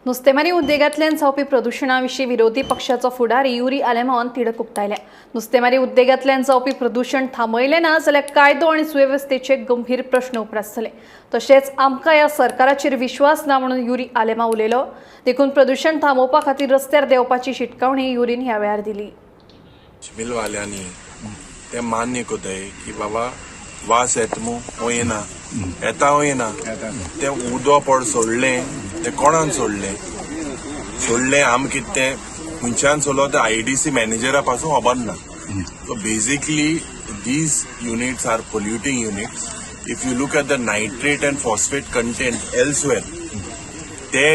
नुस्तेमारी उद्देगांतल्यान जावपी प्रदूषणाविशीं विरोधी पक्षाचो फुडारी युरी आलेमावन तिडक उक्तायल्या। नुस्तेमारी उद्देगांतल्यान जावपी प्रदूषण थांबयलें ना जाल्यार कायदो आनी सुवेवस्थेचे गंभीर प्रश्न उप्रासतले। तशेंच आमकां ह्या सरकाराचेर विश्वास ना म्हणून युरी आलेमाव उलयलो। देखून प्रदूषण थांबोवपा खातीर रस्त्यार देवपाची शिटकावणी युरीन ह्या वेळार दिली। मिलवाल्यांनी ते मान्य कोताय की बाबा वास येतमू वयना येता वयना ते उदो पड सोडलें ते कोणान सोडलें आम कितें तें खंयच्यान सोडलो ते IDC मॅनेजरा पासून खबर ना। So basically these units are polluting units. If you look at the nitrate and phosphate content elsewhere ते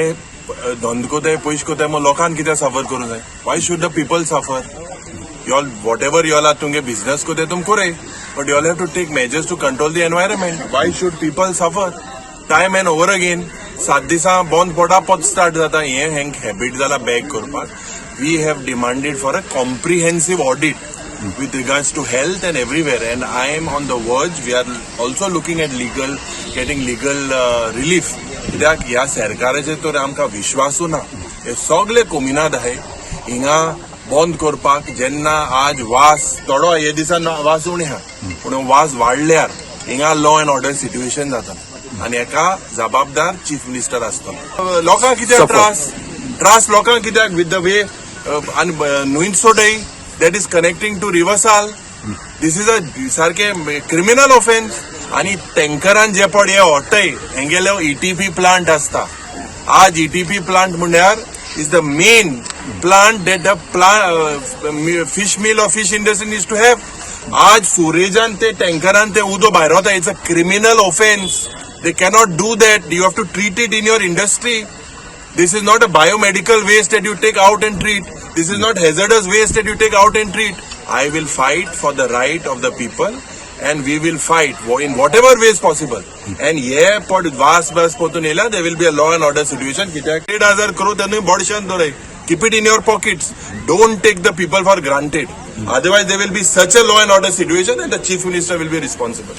धंद कोताय पयश कोताय मग लोकांक कितें सफर करूं जाय? Y should the people suffer? Y'all, whatever y'all are doing business ko de tum kore, but y'all have to take measures to control the environment. Why should people suffer? Time and over again, 7 disa bond poda pot start jata ye hang habit jala back korpak. We have demanded for a comprehensive audit with regards to health and everywhere, and I am on the verge. We are also looking at getting legal relief. कित्याक ह्या सरकाराचे तर आमकां विश्वासू ना। हे सगळे कोमिनाद आहे हिंगा बंद करपाक। जेन्ना आज वास थोडो हे दिसान वास उणे हा पूण वास वाडल्यार हिंगा लॉ अँड ऑर्डर सिट्युएशन जाता आनी हेका जबाबदार चीफ मिनिस्टर आसतलो। लोकांक कित्याक त्रास लोकांक कित्याक विथ द वे आनी न्हंयत सोडय दॅट इज कनेक्टिंग टू रिवरसाल। दिस इज अ सारखे क्रिमिनल ऑफेन्स। आनी टँकरान जे पड हे ओटय हेंगेले ETP प्लांट आसता। आज ETP प्लांट म्हणल्यार is the main plant that the fish mill or fish industry needs to have. आज सुरेजान ते टँकरान ते उदो भायर वता, it's a criminal offense. They cannot do that. You have to treat it in your industry. This is not a biomedical waste that you take out and treat. This is not hazardous waste that you take out and treat. I will fight for the right of the people and we will fight in whatever ways possible. And yeah, pod vas potun ela, there will be a law and order situation. 8,000 crore tanu bodshan dore. Keep it in your pockets. Don't take the people for granted. Otherwise, there will be such a law and order situation and the chief minister will be responsible.